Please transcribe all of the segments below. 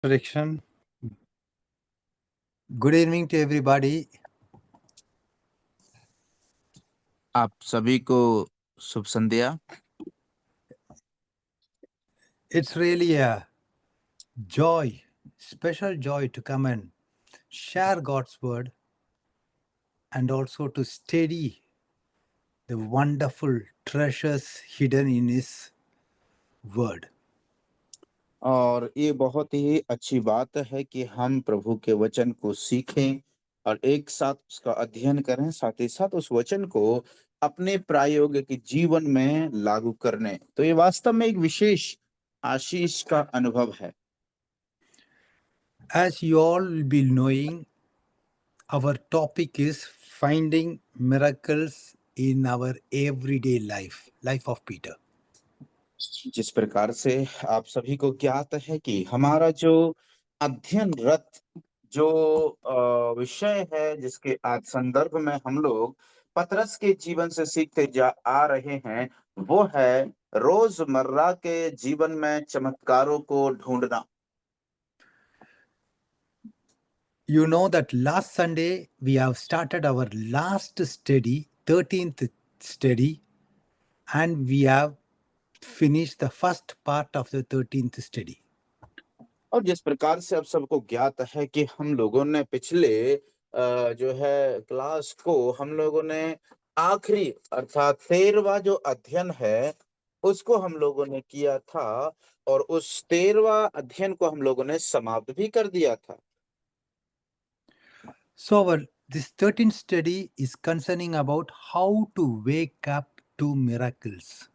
Correction. Good evening to everybody. आप सभी को शुभ संध्या। It's really a joy, special joy to come and share God's word and also to study the wonderful treasures hidden in His word. और ये बहुत ही अच्छी बात है कि हम प्रभु के वचन को सीखें और एक साथ उसका अध्ययन करें, साथ ही साथ उस वचन को अपने प्रायोगिक जीवन में लागू करने। तो ये वास्तव में एक विशेष आशीष का अनुभव है। As you all will be knowing, our topic is finding miracles in our everyday life of Peter. जिस प्रकार से आप सभी को ज्ञात है कि हमारा जो अध्ययनरत जो विषय है, जिसके आज संदर्भ में हम लोग पतरस के जीवन से सीखते जा आ रहे हैं, वो है रोजमर्रा के जीवन में चमत्कारों को ढूंढना। You know that last Sunday we have started our last study, 13th study, and we have finished the first part of the 13th study. और जिस प्रकार से आप सबको ज्ञात है कि हम लोगों ने पिछले जो है क्लास को हम लोगों ने आखिरी अर्थात 13वां जो अध्ययन है उसको हम लोगों ने किया था और उस 13वां अध्ययन को हम लोगों ने समाप्त भी कर दिया था। So this 13th study is concerning about how to wake up to miracles.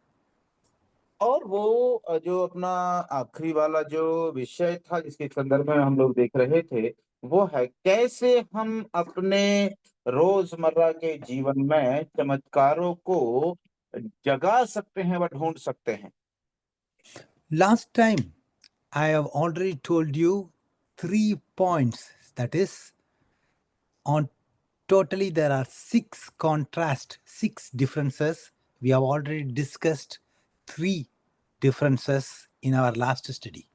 और वो जो अपना आखिरी वाला जो विषय था जिसके संदर्भ में हम लोग देख रहे थे, वो है कैसे हम अपने रोजमर्रा के जीवन में चमत्कारों को जगा सकते हैं व ढूंढ सकते हैं। Last time I have already told you 3 points, that is, on totally there are 6 differences. We have already discussed 3 differences in our last study.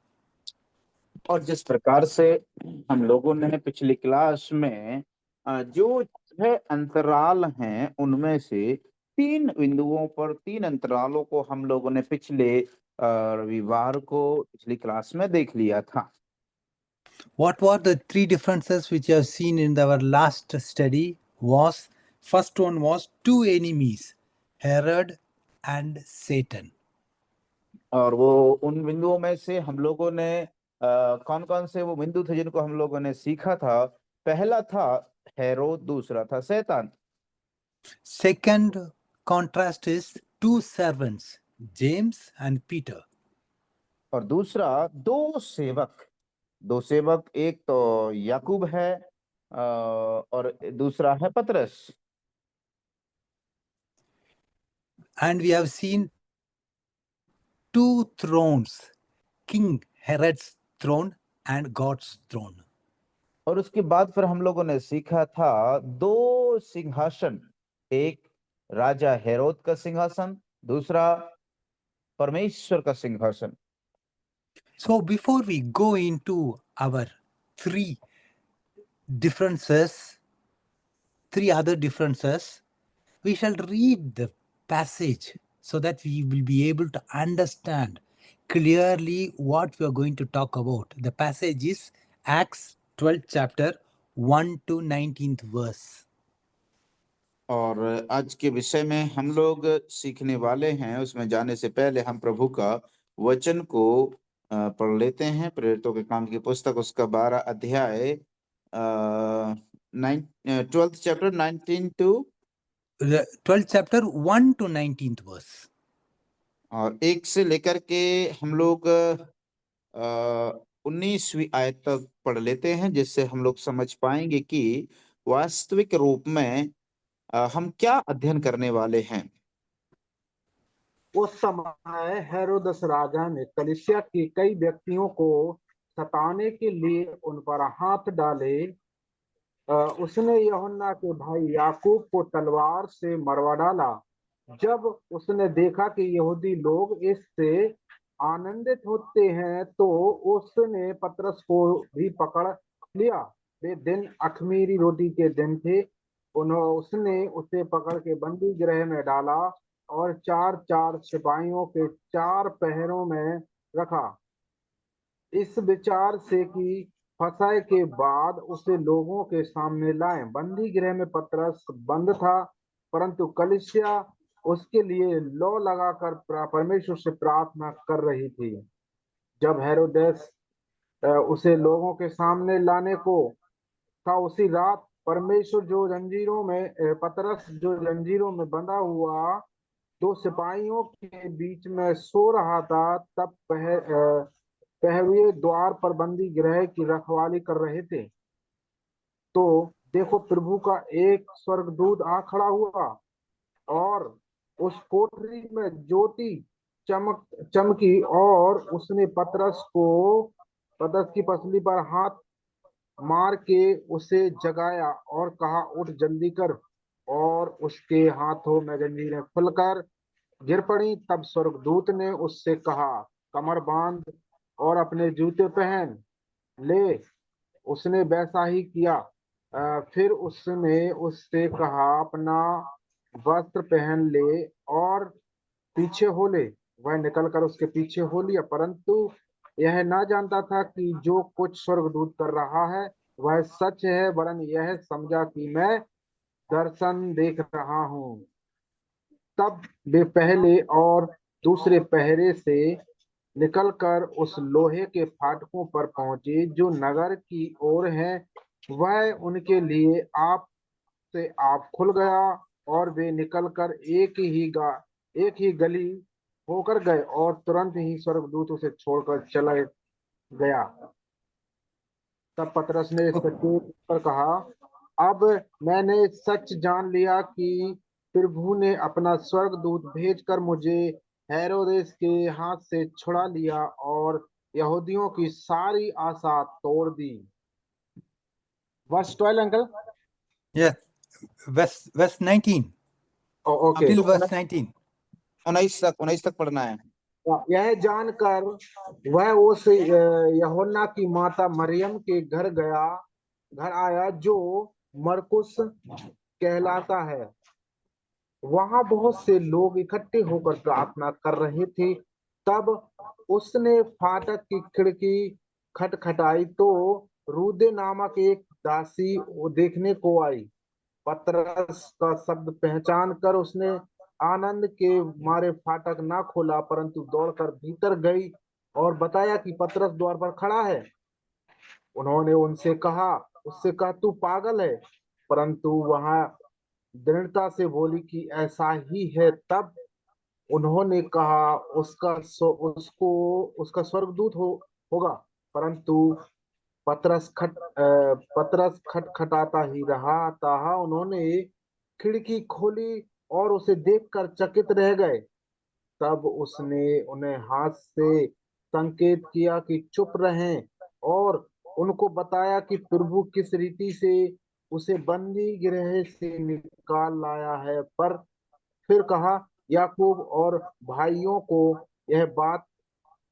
और जिस प्रकार से हम लोगों ने पिछली क्लास में जो 6 अंतराल हैं उनमें से 3 बिंदुओं पर 3 अंतरालों को हम लोगों ने पिछले रविवार को पिछली क्लास में देख लिया था। What were the 3 differences which you have seen in our last study? Was first one was 2 enemies, Herod and Satan. और वो उन बिंदुओं में से हम लोगों ने कौन-कौन से वो बिंदु थे जिनको हम लोगों ने सीखा था। पहला था हेरोद, दूसरा था शैतान। Second contrast is 2 servants, James and Peter. और दूसरा दो सेवक एक तो याकूब है और दूसरा है पतरस। And we have seen 2 thrones, King Herod's throne and God's throne. और उसके बाद फिर हम लोगों ने सीखा था 2 सिंहासन, एक राजा हेरोद का सिंहासन, दूसरा परमेश्वर का सिंहासन। So before we go into our 3 differences, 3 other differences, we shall read the passage so that we will be able to understand clearly what we are going to talk about. The passage is Acts 12th chapter 1 to 19th verse. और आज के विषय में हम लोग सीखने वाले हैं, उसमें जाने से पहले हम प्रभु का वचन को पढ़ लेते हैं। प्रेरितों के काम की पुस्तक उसका 12 अध्याय 12th chapter 19 to The 12th chapter 1 to 19th verse. और 1 से लेकर के हम लोग 19वीं आयत तक पढ़ लेते हैं, जिससे हम लोग समझ पाएंगे कि वास्तविक रूप में हम क्या अध्ययन करने वाले हैं। उस समय हेरोदस राजा ने कलीसिया के कई व्यक्तियों को सताने के लिए उन पर हाथ डाले। उसने यूहन्ना के भाई याकूब को तलवार से मरवा डाला। जब उसने देखा कि यहूदी लोग इससे आनंदित होते हैं, तो उसने पतरस को भी पकड़ लिया। वे दिन अख़मीरी रोटी के दिन थे। उसने उसे पकड़ के बंदी गृह में डाला और चार चार सिपाहियों के चार पहरों में रखा, इस विचार से कि फसह के बाद उसे लोगों के सामने लाएं। बंदी गृह में पतरस बंद था, परंतु कलीसिया उसके लिए लौ लगाकर परमेश्वर से प्रार्थना कर रही थी। जब हेरोदेस उसे लोगों के सामने लाने को था, उसी रात परमेश्वर जो जंजीरों में पतरस जो जंजीरों में बंधा हुआ दो सिपाहियों के बीच में सो रहा था, तब पहरुए द्वार पर बंदी गृह की रखवाली कर रहे थे। तो देखो, प्रभु का एक स्वर्गदूत आ खड़ा हुआ और उस कोठरी में ज्योति चमकी, और उसने पतरस की पसली पर हाथ मार के उसे जगाया और कहा, उठ जल्दी कर। और उसके हाथों में जंजीरें खुलकर गिर पड़ी। तब स्वर्गदूत ने उससे कहा, कमर बांध और अपने जूते पहन ले। उसने वैसा ही किया। फिर उसने उससे कहा, अपना वस्त्र पहन ले और पीछे हो ले। वह निकलकर उसके पीछे हो लिया, परंतु यह ना जानता था कि जो कुछ स्वर्गदूत कर रहा है वह सच है, वरन यह समझा कि मैं दर्शन देख रहा हूँ। तब वे पहले और दूसरे पहरे से निकलकर उस लोहे के फाटकों पर पहुंचे जो नगर की ओर हैं। वह उनके लिए आप से आप खुल गया, और वे निकलकर एक ही गली होकर गए, और तुरंत ही स्वर्गदूत उसे छोड़कर चला गया। तब पतरस ने Oh, सचेत पर कहा, अब मैंने सच जान लिया कि प्रभु ने अपना स्वर्गदूत भेजकर मुझे हेरोदेस के हाथ से छुड़ा लिया और यहूदियों की सारी आशा तोड़ दी। Verse 12 uncle. yeah, verse 19 okay. till तो verse 19. 19 तक पढ़ना है। यह जानकर वह उस यूहन्ना की माता मरियम के घर आया, जो मरकुस कहलाता है। वहां बहुत से लोग इकट्ठे होकर प्रार्थना कर रहे थे। तब उसने फाटक की खिड़की खटखटाई, तो रूदे नामक एक दासी वो देखने को आई। पतरस का शब्द पहचान कर उसने आनंद के मारे फाटक ना खोला, परंतु दौड़कर भीतर गई और बताया कि पतरस द्वार पर खड़ा है। उन्होंने उससे कहा, तू पागल है। परंतु वहां दृढ़ता से बोली कि ऐसा ही है। तब उन्होंने कहा, उसका स्वर्गदूत होगा। परंतु पतरस खटखटाता ही रहा था। उन्होंने खिड़की खोली और उसे देखकर चकित रह गए। तब उसने उन्हें हाथ से संकेत किया कि चुप रहें, और उनको बताया कि प्रभु किस रीति से उसे बंदी गृह से निकाल लाया है। पर फिर कहा, याकूब और भाइयों को यह बात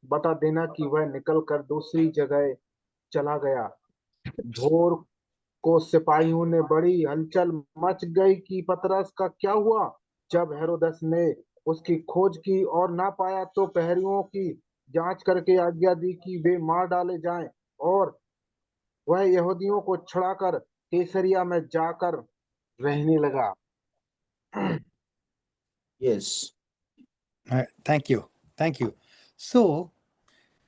बता देना कि वह निकलकर दूसरी जगह चला गया। भोर को सिपाहियों ने बड़ी हलचल मच गई कि पतरस का क्या हुआ। जब हेरोदस ने उसकी खोज की और ना पाया, तो प्रहरियों की जांच करके आज्ञा दी कि वे मार डाले जाएं, और वह यहूदियों को छुड़ाकर कैसरिया में जाकर रहने लगा। Yes. Thank you. Thank you. So,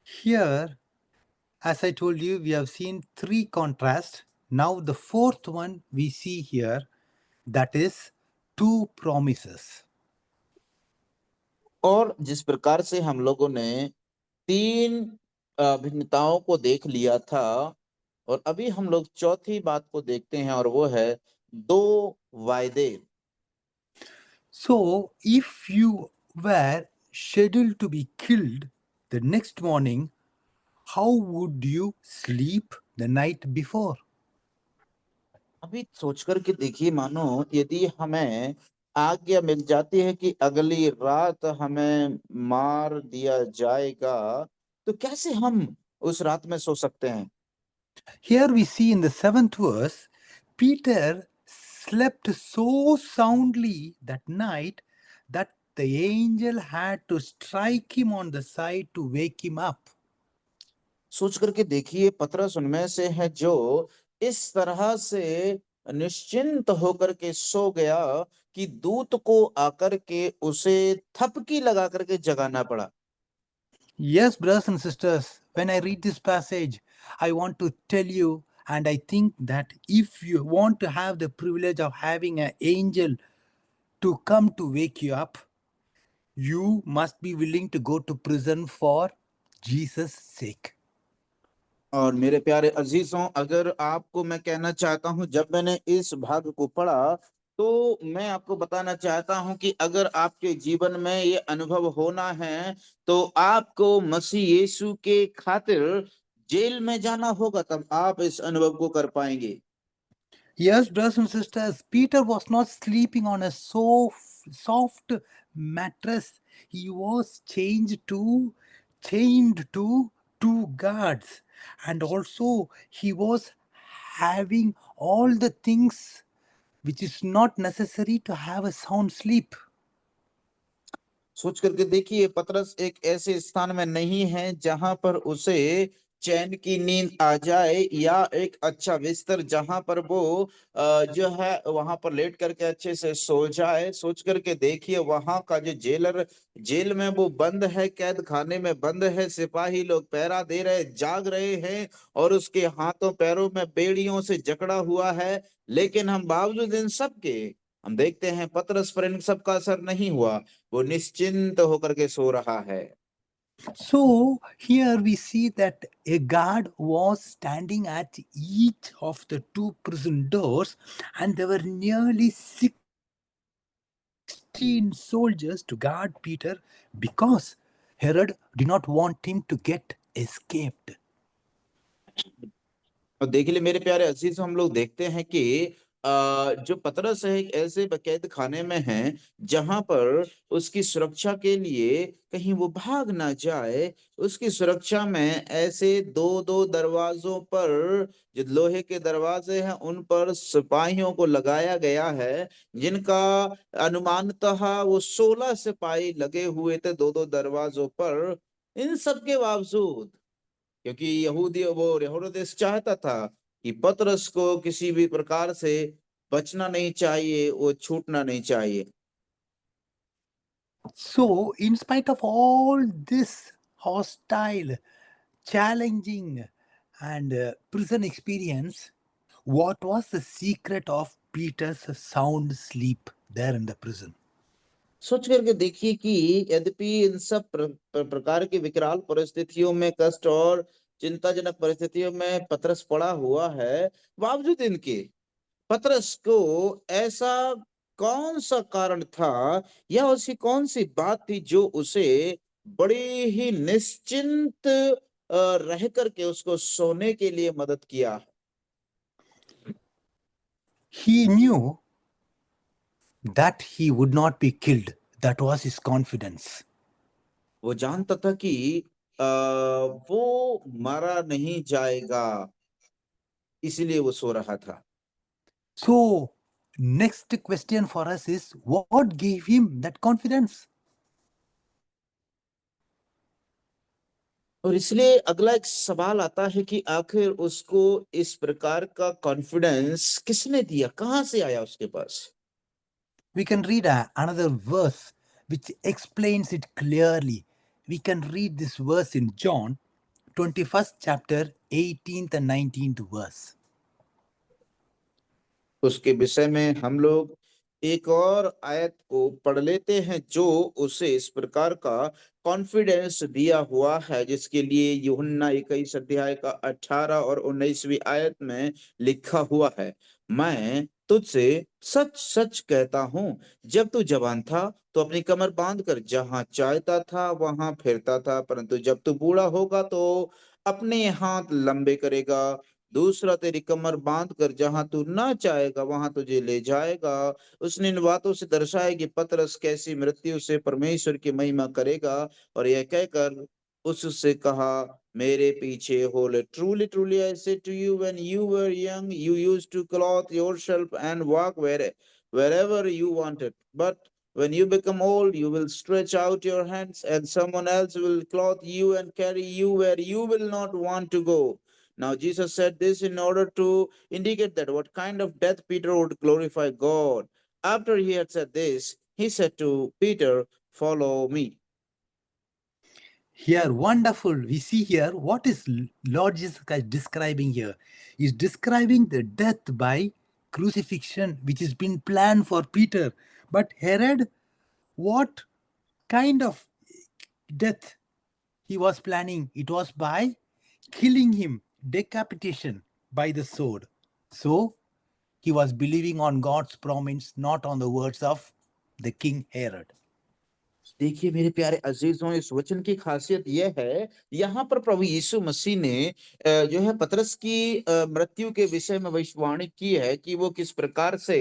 here, as I told you, we have seen three contrasts. Now, the fourth one we see here, that is two promises. और जिस प्रकार से हम लोगों ने 3 भिन्नताओं को देख लिया था, और अभी हम लोग चौथी बात को देखते हैं, और वो है 2 वायदे। So, if you were scheduled to be killed the next morning, how would you sleep the night before? अभी सोच कर के देखिए, मानो यदि हमें आज्ञा मिल जाती है कि अगली रात हमें मार दिया जाएगा, तो कैसे हम उस रात में सो सकते हैं? Here we see in the 7th verse, Peter slept so soundly that night that the angel had to strike him on the side to wake him up. सोच करके देखिए, पतरस उनमें से है जो इस तरह से निश्चिंत होकर के सो गया कि दूत को आकर के उसे थपकी लगा करके जगाना पड़ा। Yes, brothers and sisters, when I read this passage, I want to tell you, and I think that if you want to have the privilege of having an angel to come to wake you up, you must be willing to go to prison for Jesus' sake. और मेरे प्यारे अजीजों, अगर आपको मैं कहना चाहता हूं, जब मैंने इस भाग को पढ़ा तो मैं आपको बताना चाहता हूं कि अगर आपके जीवन में ये अनुभव होना है तो आपको मसीह यीशु के खातिर जेल में जाना होगा, तब आप इस अनुभव को कर पाएंगे। Yes, brothers and sisters, Peter was not sleeping on a soft mattress. He was chained to two guards, and also he was having all the things which is not necessary to have a sound sleep. सोच करके देखिए, पतरस एक ऐसे स्थान में नहीं है जहां पर उसे चैन की नींद आ जाए या एक अच्छा बिस्तर जहां पर वो जो है वहां पर लेट करके अच्छे से सो जाए। सोच करके देखिए, वहां का जो जेलर जेल में वो बंद है, कैद खाने में बंद है, सिपाही लोग पहरा दे रहे, जाग रहे हैं और उसके हाथों पैरों में बेड़ियों से जकड़ा हुआ है। लेकिन हम बावजूद इन सब के हम देखते हैं पतरस पर इन सब का असर नहीं हुआ, वो निश्चिंत होकर के सो रहा है। So here we see that a guard was standing at each of the two prison doors, and there were nearly 16 soldiers to guard Peter because Herod did not want him to get escaped. और देख लिए मेरे प्यारे अजीज, हम लोग देखते हैं कि जो पतरस है एक ऐसे कैद खाने में है जहां पर उसकी सुरक्षा के लिए कहीं वो भाग ना जाए, उसकी सुरक्षा में ऐसे दो दो दरवाजों पर जो लोहे के दरवाजे हैं उन पर सिपाहियों को लगाया गया है, जिनका अनुमानतः वो 16 सिपाही लगे हुए थे दो दो दरवाजों पर। इन सब के बावजूद, क्योंकि यहूदी वो हेरोदेस चाहता था कि पतरस को किसी भी प्रकार से बचना नहीं चाहिए, वो छूटना नहीं चाहिए। So, in spite of all this hostile, challenging, and prison experience, what was the secret of Peter's sound sleep there in the prison? सोच करके देखिए कि यद्यपि इन सब प्रकार की विकराल परिस्थितियों में, कष्ट और चिंताजनक परिस्थितियों में पतरस पड़ा हुआ है, बावजूद इनके पतरस को ऐसा कौन सा कारण था या उसकी कौन सी बात थी जो उसे बड़ी ही निश्चिंत रह करके उसको सोने के लिए मदद किया? He knew that he would not be killed. That was his confidence. वो जानता था कि वो मारा नहीं जाएगा, इसीलिए वो सो रहा था। So, next question for us is what gave him that confidence? और इसलिए अगला एक सवाल आता है कि आखिर उसको इस प्रकार का कॉन्फिडेंस किसने दिया, कहां से आया उसके पास? We can read another verse which explains it clearly. We can read this verse in John 21st chapter 18th and 19th verse. उसके विषय में हम लोग एक और आयत को पढ़ लेते हैं जो उसे इस प्रकार का कॉन्फिडेंस दिया हुआ है, जिसके लिए यूहन्ना 21 अध्याय का 18 और 19वीं आयत में लिखा हुआ है, मैं तुझसे सच सच कहता हूं, जब तू जवान था तो अपनी कमर बांधकर जहां चाहता था वहां फिरता था, परंतु जब तू बूढ़ा होगा तो अपने हाथ लंबे करेगा दूसरा तेरी कमर बांध कर जहां तू ना चाहेगा वहां तुझे ले जाएगा। उसने इन बातों से दर्शाया कि पतरस कैसी मृत्यु से परमेश्वर की महिमा करेगा, और यह कहकर उससे कहा, मेरे पीछे हो ले। Truly truly I say to you, when you were young you used to clothe yourself and walk wherever you wanted, but when you become old you will stretch out your hands and someone else will clothe you and carry you where you will not want to go. Now Jesus said this in order to indicate that what kind of death Peter would glorify God. After he had said this, he said to Peter, follow me. Here, wonderful. We see here what is Lord Jesus Christ describing here. He's describing the death by crucifixion, which has been planned for Peter. But Herod, what kind of death he was planning? It was by killing him, decapitation by the sword. So he was believing on God's promise, not on the words of the king Herod. देखिए मेरे प्यारे अजीजों, इस वचन की खासियत यह है, यहाँ पर प्रभु यीशु मसीह ने जो है पतरस की मृत्यु के विषय में भविष्यवाणी की है कि वो किस प्रकार से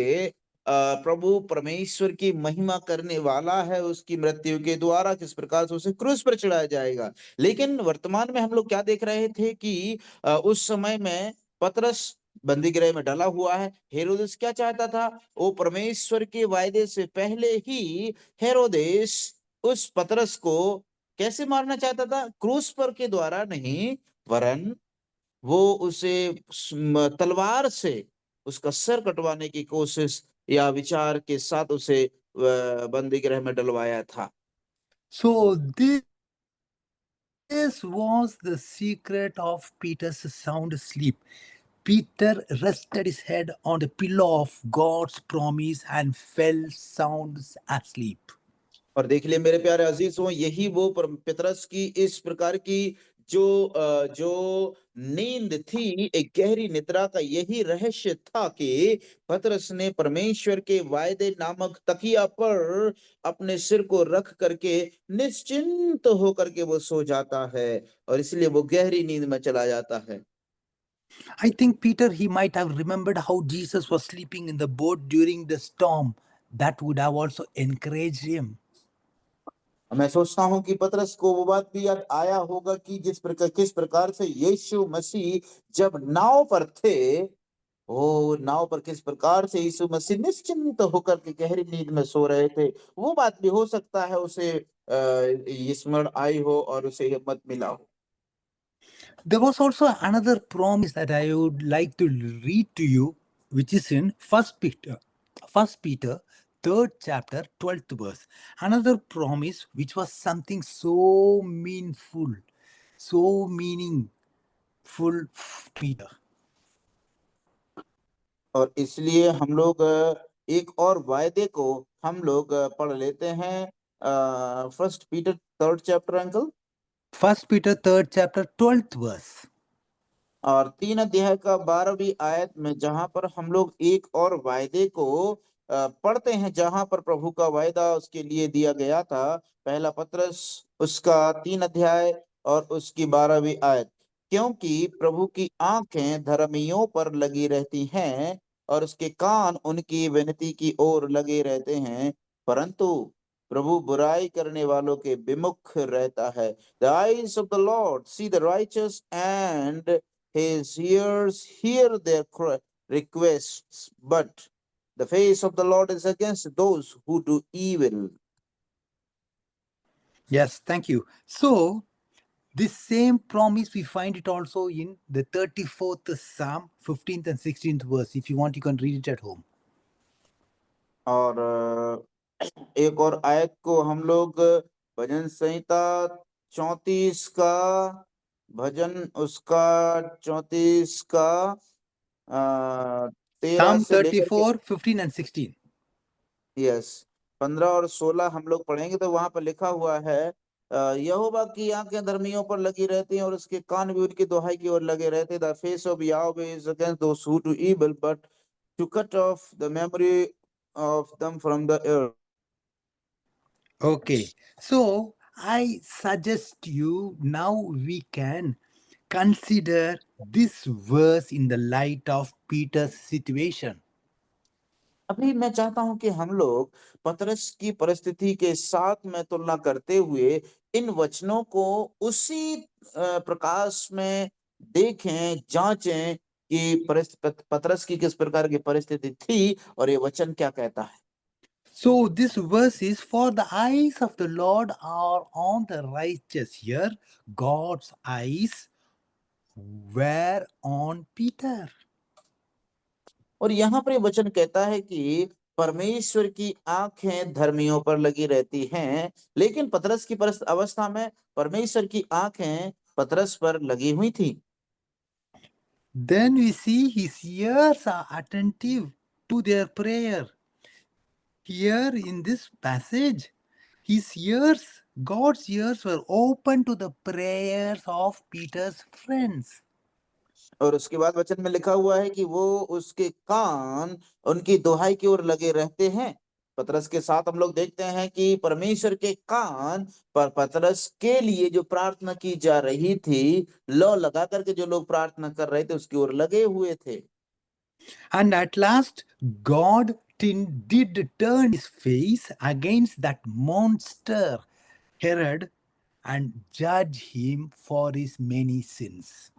प्रभु परमेश्वर की महिमा करने वाला है, उसकी मृत्यु के द्वारा किस प्रकार से उसे क्रूस पर चढ़ाया जाएगा। लेकिन वर्तमान में हम लोग क्या देख रहे थे कि उस समय में पतरस बंदी गृह में डला हुआ है। हेरोदेस क्या चाहता था? वो परमेश्वर के वायदे से पहले ही हेरोदेस उस पतरस को कैसे मारना चाहता था? क्रूस पर के द्वारा नहीं, वरन वो उसे तलवार से उसका सर कटवाने की कोशिश या विचार के साथ उसे बंदी गृह में डलवाया था। So this was the secret of Peter's sound sleep. Peter rested his head on the pillow of God's promise and fell sound asleep. और देख लिए मेरे प्यारे अजीजों, यही वो पतरस की इस प्रकार की जो नींद थी, एक गहरी निद्रा का यही रहस्य था कि पतरस ने परमेश्वर के वायदे नामक तकिया पर अपने सिर को रख करके निश्चिंत होकर के वो सो जाता है, और इसलिए वो गहरी नींद में चला जाता है। I think Peter, he might have remembered how Jesus was sleeping in the boat during the storm. That would have also encouraged him. मैं सोचता हूं कि पतरस को वो बात भी याद आया होगा कि किस प्रकार से यीशु मसीह जब नाव पर थे, वो नाव पर किस प्रकार से यीशु मसीह निश्चिंत होकर के गहरी नींद में सो रहे थे। वो बात भी हो सकता है उसे स्मरण आई हो और उसे हिम्मत मिला हो। There was also another promise that I would like to read to you, which is in First Peter 3rd chapter, 12th verse. Another promise which was something so meaningful Peter. और इसलिए हम लोग एक और वायदे को हम लोग पढ़ लेते हैं। First Peter 3rd chapter uncle, 1 Peter 3rd chapter, 12th verse. और 3 अध्याय का 12वीं आयत में जहां पर हम लोग एक और वायदे को पढ़ते हैं, जहां पर प्रभु का वायदा उसके लिए दिया गया था। पहला पतरस उसका 3 अध्याय और उसकी 12वीं आयत। क्योंकि प्रभु की आंखें धर्मियों पर लगी रहती हैं और उसके कान उनकी विनती की ओर लगे रहते हैं, परंतु प्रभु बुराई करने वालों के विमुख रहता है। The eyes of the Lord see the righteous and his ears hear their requests, but the face of the Lord is against those who do evil. Yes, thank you. So, this same promise we find it also in the 34th Psalm, 15th and 16th verse. If you want, you can read it at home. और एक और आयत को हम लोग भजन संहिता 34 का भजन उसका 34 का 13 Psalm से लेकर के 34, 15 and 16. यस 15 और 16 हम लोग पढ़ेंगे तो वहां पर लिखा हुआ है, यहोवा की आंखें धर्मियों पर लगी रहती हैं और उसके कान भी उनकी दुहाई की ओर लगे रहते। The face of Yahweh is against those who do evil, but to cut off the memory of them from the earth. Okay, so I suggest you now we can consider this verse in the light of Peter's situation. अभी मैं चाहता हूं कि हम लोग पतरस की परिस्थिति के साथ में तुलना करते हुए इन वचनों को उसी प्रकाश में देखें, जांचें कि पतरस की किस प्रकार की परिस्थिति थी और ये वचन क्या कहता है। So this verse is, for the eyes of the Lord are on the righteous. Here, God's eyes were on Peter. और यहाँ पर ये वचन कहता है कि परमेश्वर की आंखें धर्मियों पर लगी रहती हैं, लेकिन पतरस की अवस्था में परमेश्वर की आंखें पतरस पर लगी हुई थी। Then we see his ears are attentive to their prayer. Here in this passage, his ears, God's ears were open to the prayers of Peter's friends. और उसके बाद वचन में लिखा हुआ है कि वो उसके कान उनकी दुहाई की ओर लगे रहते हैं। पतरस के साथ हम लोग देखते हैं कि परमेश्वर के कान पर पतरस के लिए जो प्रार्थना की जा रही थी, लौ लगा करके जो लोग प्रार्थना कर रहे थे उसकी ओर लगे हुए थे। And at last, God did turn his face against that monster, Herod, and judge him for his many sins.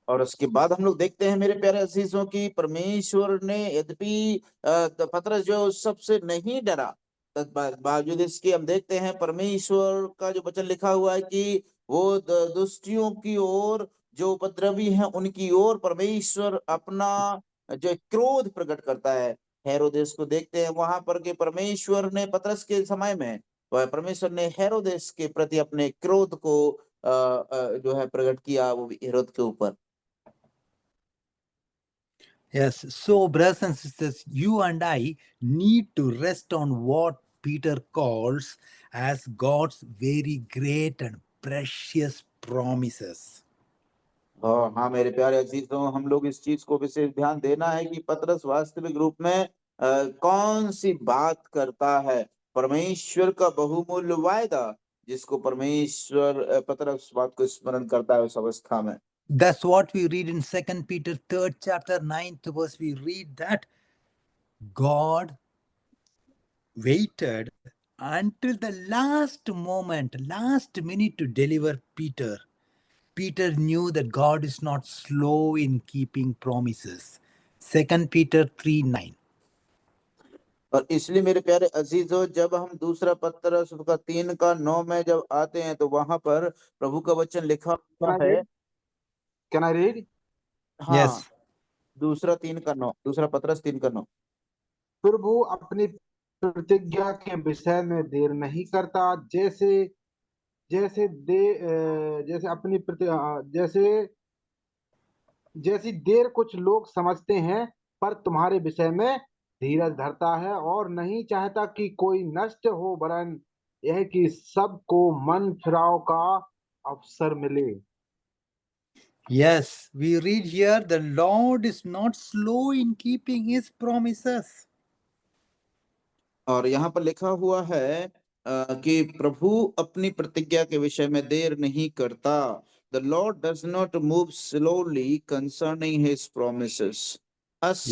और उसके बाद हम लोग देखते हैं मेरे प्यारे अजीजों की परमेश्वर ने यद्यपि पतरस जो सबसे नहीं डरा, बावजूद इसके हम देखते हैं परमेश्वर का जो वचन लिखा हुआ है कि वो दुष्टियों की ओर, जो उपद्रवी हैं उनकी ओर परमेश्वर अपना जो क्रोध प्रकट करता है। हेरोदेस को देखते हैं वहां पर कि परमेश्वर ने पतरस के समय में परमेश्वर ने हेरोदेस के प्रति अपने क्रोध को जो है प्रकट किया, वो हेरोद के ऊपर। Yes, so brothers and sisters, you and I need to rest on what Peter calls as God's very great and precious promises. हाँ मेरे प्यारे अजीजों, हम लोग इस चीज को विशेष ध्यान देना है कि पतरस वास्तविक रूप में कौन सी बात करता है। परमेश्वर का बहुमूल्य वायदा जिसको परमेश्वर पतरस बात को स्मरण करता है उस अवस्था में। That's what we read in 2 Peter 3rd chapter 9th verse. We read that God waited until the last moment, last minute to deliver Peter. Peter knew that God is not slow in keeping promises. 2 Peter 3:9. और इसलिए मेरे प्यारे अजीजों, जब हम दूसरा पतरस का 3:9 में जब आते हैं तो वहां पर प्रभु का वचन लिखा हुआ है। Can I read? हाँ, Yes. दूसरा 3:9, दूसरा पतरस 3:9। प्रभु अपनी प्रतिज्ञा के विषय में देर नहीं करता, जैसे जैसे दे जैसे अपनी जैसी देर कुछ लोग समझते हैं, पर तुम्हारे विषय में धीरज धरता है और नहीं चाहता कि कोई नष्ट हो, वरन यह कि सबको मन फिराव का अवसर मिले। Yes, we read here the Lord is not slow in keeping his promises. और यहाँ पर लिखा हुआ है कि प्रभु अपनी प्रतिज्ञा के विषय में देर नहीं करता। The Lord does not move slowly concerning his promises, as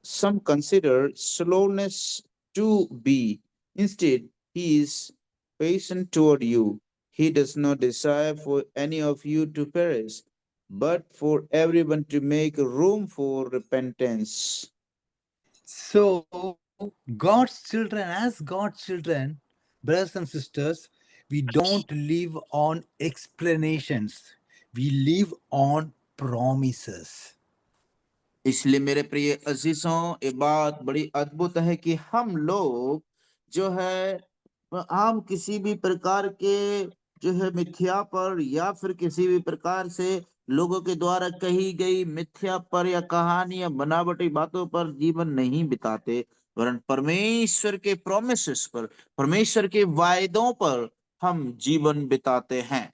some consider slowness to be. Instead, he is patient toward you. He does not desire for any of you to perish, but for everyone to make room for repentance. So, God's children, as God's children, brothers and sisters, we don't live on explanations, we live on promises. इसलिए मेरे प्रिय अजीजों, ये बात बड़ी अद्भुत है कि हम लोग जो है आम किसी भी प्रकार के जो है मिथ्या पर या फिर किसी भी प्रकार से लोगों के द्वारा कही गई मिथ्या पर या कहानी या बनावटी बातों पर जीवन नहीं बिताते, वरन परमेश्वर के प्रोमिसेस पर, परमेश्वर के वायदों पर हम जीवन बिताते हैं।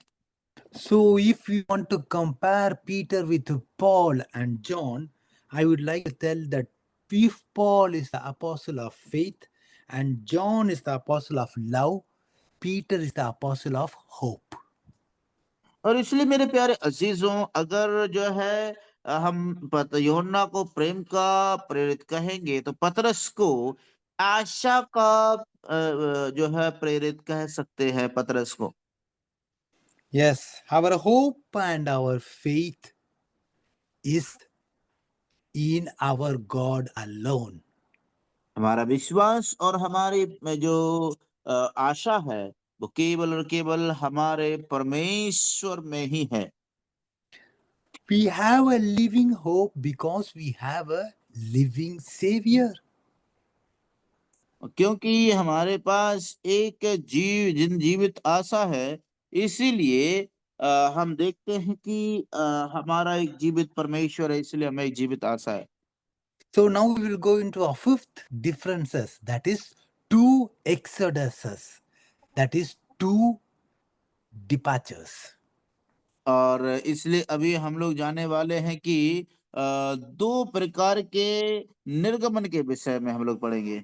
So, if you want to compare Peter with Paul and John, I would like to tell that if Paul is the apostle of faith and John is the apostle of love, Peter is the apostle of hope. और इसलिए मेरे प्यारे अजीजों, अगर जो है हम यूहन्ना को प्रेम का प्रेरित कहेंगे, तो पतरस को आशा का जो है प्रेरित कह सकते हैं पतरस को। Yes, our hope and our faith is in our God alone. हमारा विश्वास और हमारी जो आशा है, वो केवल और केवल हमारे परमेश्वर में ही है। We have a living hope because we have a living Savior. क्योंकि हमारे पास एक जीवित आशा है, इसीलिए हम देखते हैं कि हमारा एक जीवित परमेश्वर है, इसलिए हमें एक जीवित आशा है। So now we will go into our fifth differences, that is two exoduses, that is two departures. और इसलिए अभी हम लोग जाने वाले हैं कि दो प्रकार के निर्गमन के विषय में हम लोग पढ़ेंगे।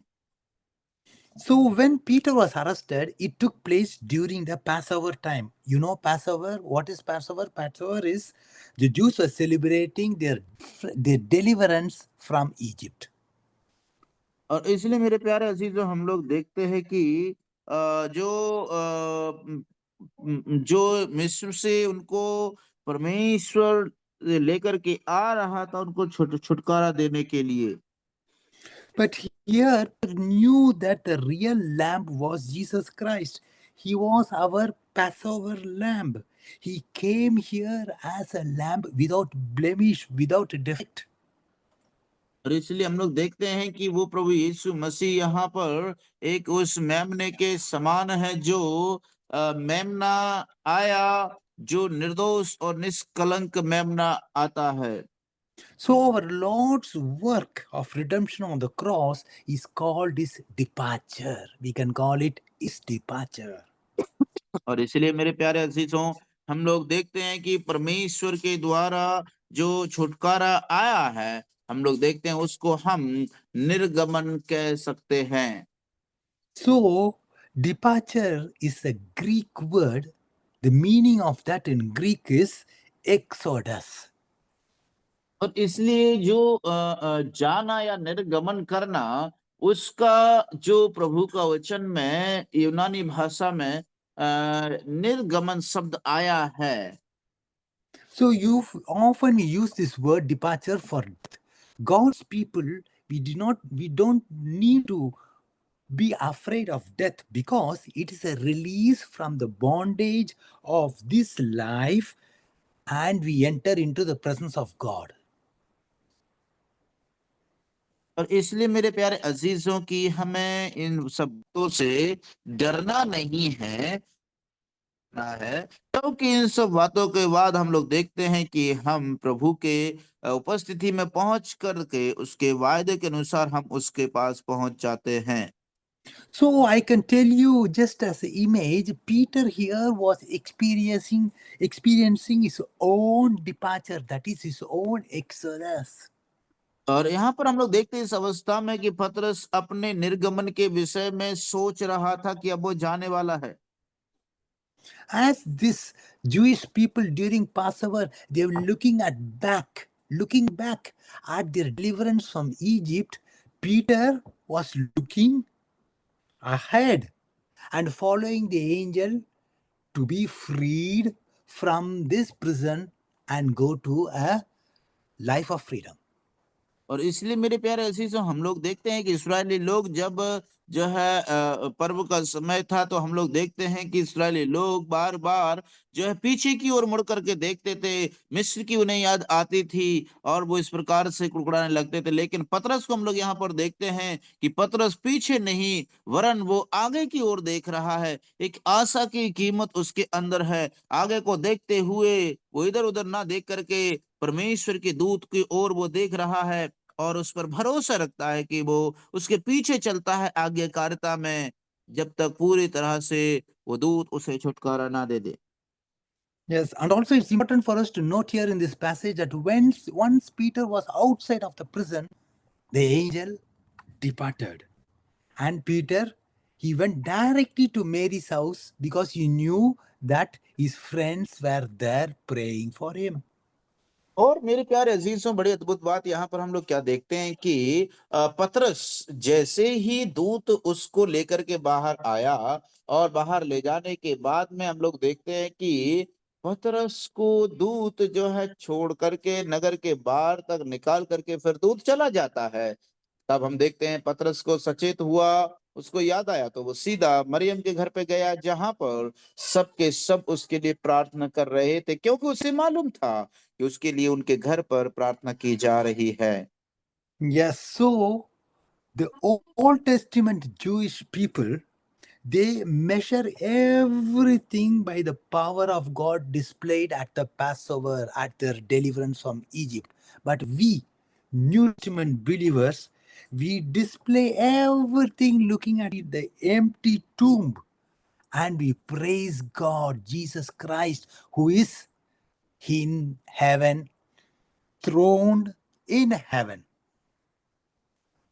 So when Peter was arrested, it took place during the Passover time. You know Passover? What is Passover? Passover is the Jews were celebrating their deliverance from Egypt. और इसलिए मेरे प्यारे अजीजों, हम लोग देखते हैं कि जो मिस्र से उनको परमेश्वर लेकर के आ रहा था, उनको छुटकारा देने के लिए। But here knew that the real lamb was Jesus Christ. He was our Passover lamb. He came here as a lamb without blemish, without defect. और इसलिए हम लोग देखते हैं कि वो प्रभु यीशु मसीह यहाँ पर एक उस मेमने के समान है, जो मेमना आया, जो निर्दोष और निष्कलंक मेमना आता है। So our Lord's work of redemption on the cross is called his departure. We can call it his departure. और इसलिए मेरे प्यारे अजीजों, हम लोग देखते हैं कि परमेश्वर के द्वारा जो छुटकारा आया है, हम लोग देखते हैं उसको हम निर्गमन कह सकते हैं। So departure is a Greek word. The meaning of that in Greek is exodus. और इसलिए जो जाना या निर्गमन करना, उसका जो प्रभु का वचन में यूनानी भाषा में निर्गमन शब्द आया है। So you often use this word departure for God's people. We don't need to be afraid of death because it is a release from the bondage of this life and we enter into the presence of God. और इसलिए मेरे प्यारे अजीजों की हमें इन शब्दों से डरना नहीं है, क्योंकि इन सब बातों के बाद हम लोग देखते हैं कि हम प्रभु के उपस्थिति में पहुंच करके उसके वायदे के अनुसार हम उसके पास पहुंच जाते हैं। So I can tell you, just as an image, Peter here was experiencing his own departure, that is his own exodus. और यहाँ पर हम लोग देखते हैं इस अवस्था में कि पतरस अपने निर्गमन के विषय में सोच रहा था कि अब वो जाने वाला है। As this Jewish people during Passover, they were looking back at their deliverance from Egypt, Peter was looking ahead and following the angel to be freed from this prison and go to a life of freedom. और इसलिए मेरे प्यारे अजीजों, हम लोग देखते हैं कि इस्राएली लोग जब जो है पर्व का समय था, तो हम लोग देखते हैं कि इस्राएली लोग बार बार जो है पीछे की ओर मुड़ करके देखते थे। मिस्र की उन्हें याद आती थी और वो इस प्रकार से कुड़कुड़ाने लगते थे। लेकिन पतरस को हम लोग यहाँ पर देखते हैं कि पतरस पीछे नहीं, वरन वो आगे की ओर देख रहा है। एक आशा की कीमत उसके अंदर है। आगे को देखते हुए वो इधर उधर ना देख करके परमेश्वर के दूत की ओर वो देख रहा है और उस पर भरोसा रखता है कि वो उसके पीछे चलता है आज्ञाकारिता में, जब तक पूरी तरह से वो दूत उसे छुटकारा ना दे दे। Yes, and also it's important for us to note here in this passage that once Peter was outside of the prison, the angel departed. And Peter, he went directly to Mary's house because he knew that his friends were there praying for him. और मेरे प्यारे अजीजों, बड़ी अद्भुत बात यहाँ पर हम लोग क्या देखते हैं कि पतरस जैसे ही दूत उसको लेकर के बाहर आया और बाहर ले जाने के बाद में हम लोग देखते हैं कि पतरस को दूत जो है छोड़ करके नगर के बाहर तक निकाल करके फिर दूत चला जाता है। तब हम देखते हैं पतरस को सचेत हुआ, उसको याद आया तो वो सीधा मरियम के घर पे गया, जहां पर सब के सब उसके लिए प्रार्थना कर रहे थे, क्योंकि उसे मालूम था कि उसके लिए उनके घर पर प्रार्थना की जा रही है। Yes, so the Old Testament Jewish people, they measure everything by the power of God displayed at the Passover, at their deliverance from Egypt. But we, New Testament believers, we display everything looking at it, the empty tomb, and we praise God, Jesus Christ, who is in heaven, throned in heaven.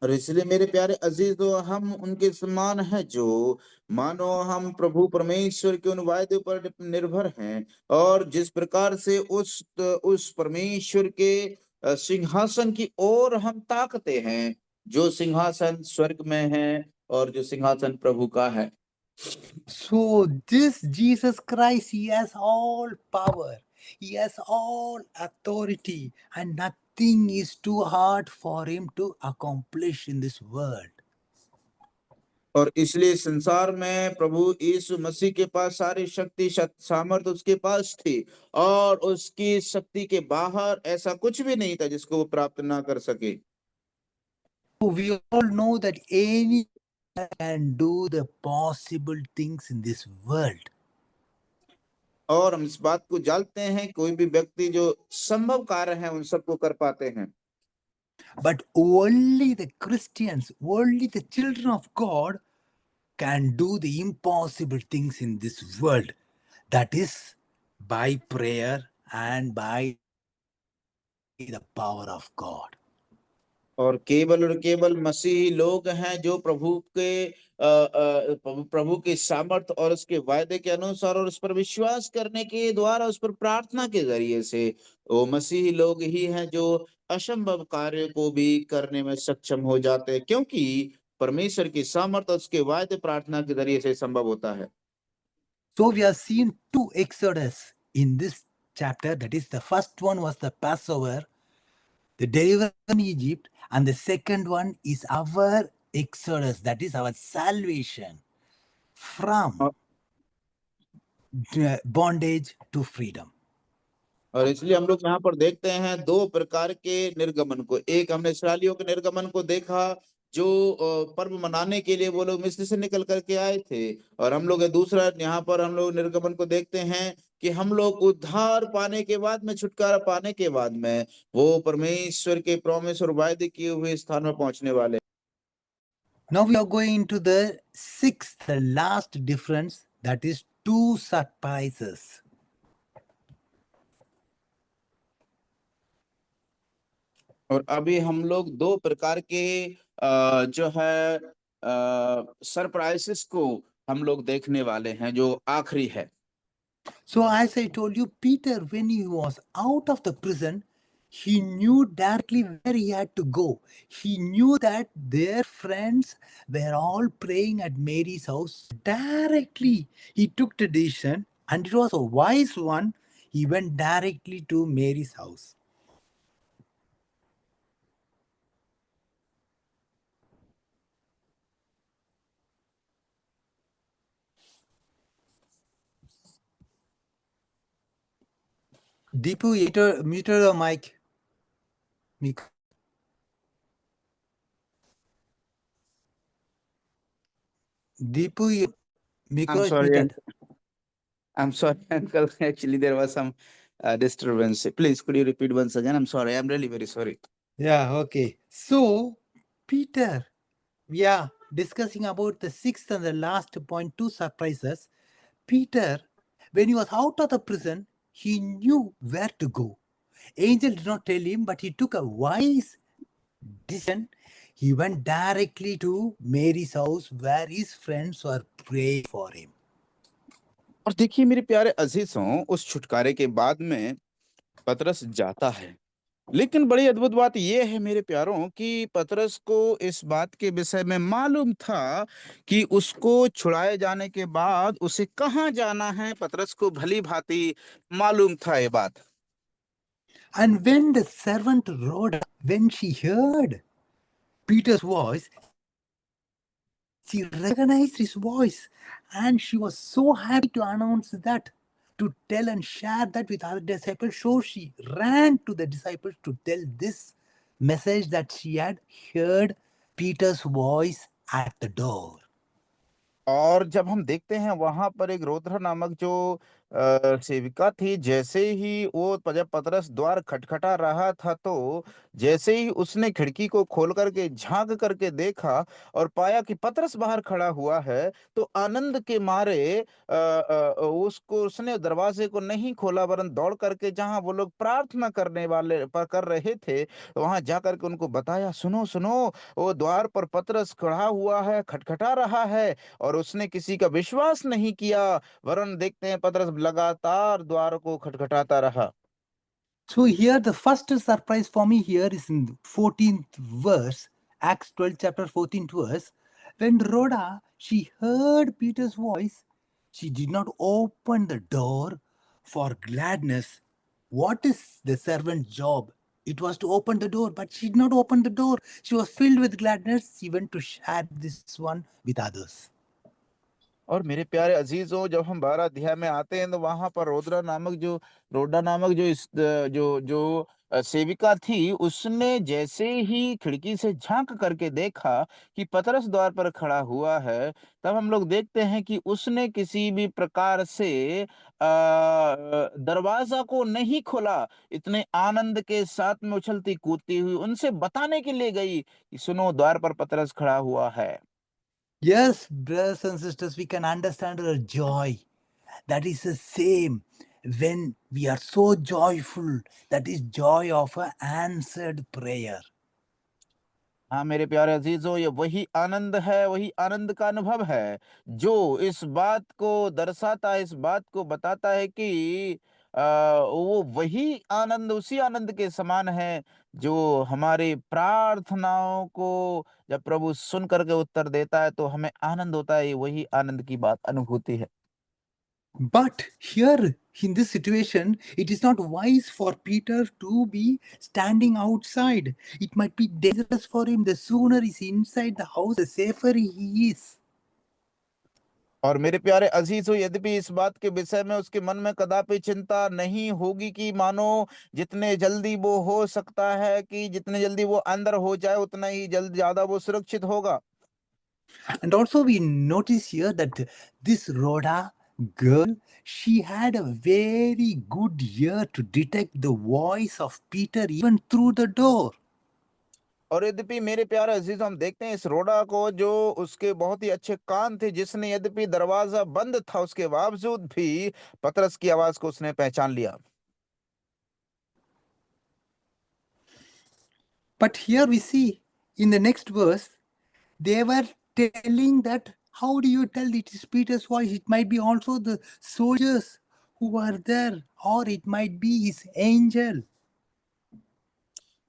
और इसलिए मेरे प्यारे अजीज, तो हम उनके समान हैं जो मानो हम प्रभु परमेश्वर के उन वायदे पर निर्भर हैं, और जिस प्रकार से उस परमेश्वर के सिंहासन की ओर हम ताकते हैं, जो सिंहासन स्वर्ग में है और जो सिंहासन प्रभु का है। So this Jesus Christ, he has all power, he has all authority, and nothing is too hard for him to accomplish in this world. और इसलिए संसार में प्रभु यीशु मसीह के पास सारी शक्ति सामर्थ उसके पास थी, और उसकी शक्ति के बाहर ऐसा कुछ भी नहीं था जिसको वो प्राप्त ना कर सके। So we all know that any can do the possible things in this world. और हम इस बात को जानते हैं, कोई भी व्यक्ति जो संभव कार्य है उन सबको कर पाते हैं, But only the Christians, only the children of God can do the impossible things in this world. That is by prayer and by the power of God. और केवल मसीही लोग हैं जो प्रभु के सामर्थ और उसके वायदे के अनुसार और उस पर विश्वास करने के द्वारा, उस पर प्रार्थना के जरिए से, वो मसीही लोग ही हैं जो असंभव कार्य को भी करने में सक्षम हो जाते हैं, क्योंकि परमेश्वर की सामर्थ और उसके वायदे प्रार्थना के जरिए से संभव होता है। So we have seen two Exodus in this chapter. That is, the first one was the Passover, the deliverance from Egypt, and the second one is our Exodus, that is our salvation from bondage to freedom. और इसलिए हम लोग यहाँ पर देखते हैं दो प्रकार के निर्गमन को। एक, हमने इस्राएलियों के निर्गमन को देखा, जो पर्व मनाने के लिए वो लोग मिस्र से निकल करके आए थे, और हम लोग दूसरा यहाँ पर हम लोग निर्गमन को देखते हैं कि हम लोग उद्धार पाने के बाद में, छुटकारा पाने के बाद में, वो परमेश्वर के प्रॉमिस और वायदे किए हुए स्थान में पहुंचने वाले। Now we are going into the sixth, the last difference, that is two surprises. और अभी हम लोग दो प्रकार के जो है सरप्राइजेस को हम लोग देखने वाले हैं, जो आखिरी है। So as I told you, Peter, when he was out of the prison, he knew directly where he had to go. He knew that their friends were all praying at Mary's house. Directly, he took the decision, and it was a wise one. He went directly to Mary's house. Deepu, mute your mic. Deepu, your micro is muted. I'm sorry, uncle. Actually, there was some disturbance. Please, could you repeat once again? I'm sorry. I'm really very sorry. Yeah, okay. So, Peter, we are discussing about the sixth and the last point, two surprises. Peter, when he was out of the prison, he knew where to go. Angel did not tell him, but he took a wise decision. He went directly to Mary's house where his friends were praying for him. और देखिए मेरे प्यारे अजीजों, उस छुटकारे के बाद में पतरस जाता है। लेकिन बड़ी अद्भुत बात यह है मेरे प्यारों कि पतरस को इस बात के विषय में मालूम था कि उसको छुड़ाए जाने के बाद उसे कहाँ जाना है। पतरस को भली भांति मालूम था ये बात। And when the servant Rhoda, when she heard Peter's voice, she recognized his voice and she was so happy to announce that, to tell and share that with other disciples. So she ran to the disciples to tell this message that she had heard Peter's voice at the door. और जब हम देखते हैं वहां पर एक रोद्र नामक जो सेविका थी, जैसे ही वो जब पतरस द्वार खटखटा रहा था तो जैसे ही उसने खिड़की को खोल करके झांक करके देखा और पाया कि पतरस बाहर खड़ा हुआ है, तो आनंद के मारे उसको उसने दरवाजे को नहीं खोला, वरन दौड़ करके जहां वो लोग प्रार्थना करने वाले पर कर रहे थे वहां जा करके उनको बताया, सुनो सुनो, वो द्वार पर पतरस खड़ा हुआ है, खटखटा रहा है। और उसने किसी का विश्वास नहीं किया, वरन देखते हैं पतरस लगातार द्वार को खटखटाता रहा। So here the first surprise for me here is in the 14th verse, Acts 12 chapter 14th verse. When Rhoda, she heard Peter's voice, she did not open the door for gladness. What is the servant's job? It was to open the door, but she did not open the door. She was filled with gladness. She went to share this one with others. और मेरे प्यारे अजीजों, जब हम 12 अध्याय में आते हैं तो वहां पर रोडा नामक जो इस जो जो सेविका थी, उसने जैसे ही खिड़की से झांक करके देखा कि पतरस द्वार पर खड़ा हुआ है, तब हम लोग देखते हैं कि उसने किसी भी प्रकार से दरवाजा को नहीं खोला। इतने आनंद के साथ में उछलती कूदती हुई उनसे बताने के लिए गई कि सुनो, द्वार पर पतरस खड़ा हुआ है। Yes, brothers and sisters, we can understand our joy. That is the same when we are so joyful. That is joy of an answered prayer. हाँ मेरे प्यारे अजीजों, ये वही आनंद है, वही आनंद का अनुभव है जो इस बात को दर्शाता है, इस बात को बताता है कि वो वही आनंद, उसी आनंद के समान है जो हमारी प्रार्थनाओं को जब प्रभु सुन करके उत्तर देता है तो हमें आनंद होता है। ये वही आनंद की बात, अनुभूति है। But here, in this situation, it is not wise for Peter to be standing outside. It might be dangerous for him. The sooner he's inside the house, the safer he is. और मेरे प्यारे अजीजों, यद्यपि इस बात के विषय में उसके मन में कदापि चिंता नहीं होगी कि मानो जितने जल्दी वो हो सकता है कि जितने जल्दी वो अंदर हो जाए उतना ही ज्यादा वो सुरक्षित होगा। And also, we notice here that this Rhoda girl, she had a very good ear to detect the voice of Peter even through the door. और यद्यपि मेरे प्यारे अजीज, हम देखते हैं इस रोड़ा को, जो उसके बहुत ही अच्छे कान थे, जिसने यद्यपि दरवाजा बंद था उसके बावजूद भी पतरस की आवाज को उसने पहचान लिया। But here we see in the next verse, they were telling that how do you tell it is Peter's voice? It might be also the soldiers who are there, or it might be his angel.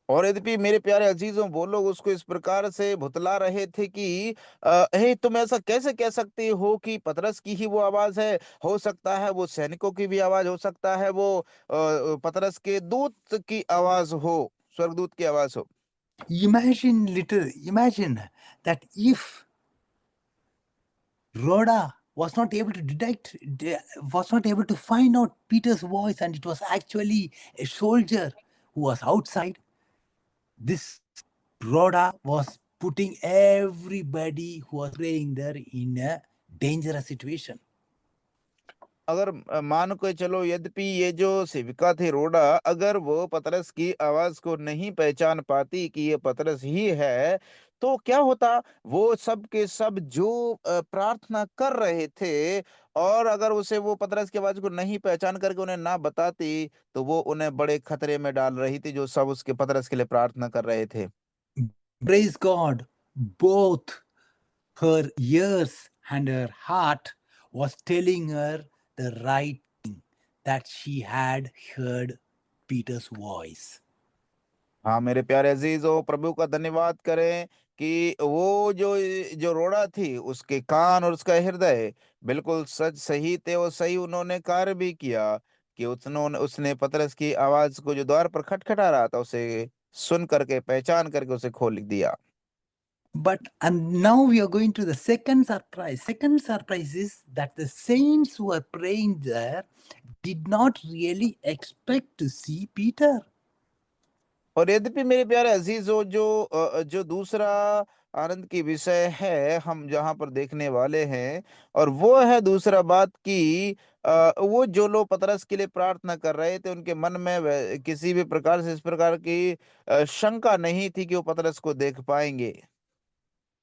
और यद्यपि मेरे प्यारे अजीजों, वो लोग उसको इस प्रकार से भुतला रहे थे कि हे, तुम ऐसा कैसे कह सकते हो कि पतरस की ही वो आवाज है? हो सकता है वो सैनिकों की भी आवाज, हो सकता है वो पतरस के दूत की आवाज हो, स्वर्गदूत की आवाज हो। Imagine that if Rhoda was not able to was not able to find out Peter's voice, and it was actually a soldier who was outside. This Rhoda was putting everybody who was praying there in a dangerous situation. अगर मान के चलो, यद्यपि ये जो सेविका थी रोड़ा, अगर वो पतरस की आवाज को नहीं पहचान पाती कि ये पतरस ही है, तो क्या होता? वो सब के सब जो प्रार्थना कर रहे थे, और अगर उसे वो पतरस की आवाज को नहीं पहचान करके उन्हें ना बताती, तो वो उन्हें बड़े खतरे में डाल रही थी, जो सब उसके पतरस के लिए प्रार्थना कर रहे थे। Praise God, both her ears and her heart was telling her the right thing, that she had heard Peter's voice. हाँ मेरे प्यारे अजीजों, प्रभु का धन्यवाद करें कि वो जो जो रोड़ा थी, उसके कान और उसका हृदय बिल्कुल सच सही थे और सही उन्होंने कार्य भी किया कि उसने पतरस की आवाज को जो द्वार पर खटखटा रहा था उसे सुन करके पहचान करके उसे खोल दिया। And now we are going to the second surprise. Second surprise is that the saints who are praying there did not really expect to see Peter. और यद्यपि मेरे प्यारे अजीजों, जो दूसरा आनंद की विषय है हम जहां पर देखने वाले हैं, और वो है दूसरा बात कि वो जो लोग पतरस के लिए प्रार्थना कर रहे थे, उनके मन में किसी भी प्रकार से इस प्रकार की शंका नहीं थी कि वो पतरस को देख पाएंगे।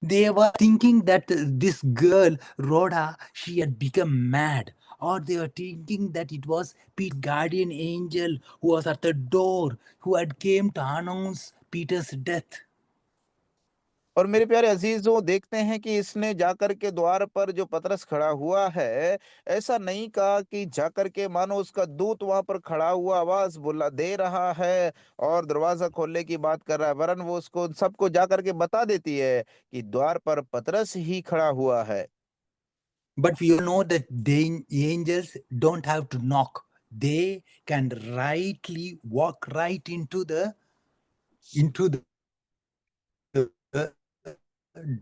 They were thinking that this girl, Rhoda, she had become mad. Or they were thinking that it was Pete's guardian angel who was at the door, who had came to announce Peter's death. और मेरे प्यारे अजीजों, देखते हैं कि इसने जाकर के द्वार पर जो पतरस खड़ा हुआ है, ऐसा नहीं कहा कि जाकर के मानो उसका दूत वहां पर खड़ा हुआ आवाज बोला दे रहा है और दरवाजा खोलने की बात कर रहा है, वरन वो उसको सबको जाकर के बता देती है कि द्वार पर पतरस ही खड़ा हुआ है। But we all know that the angels don't have to knock. They can rightly walk right into the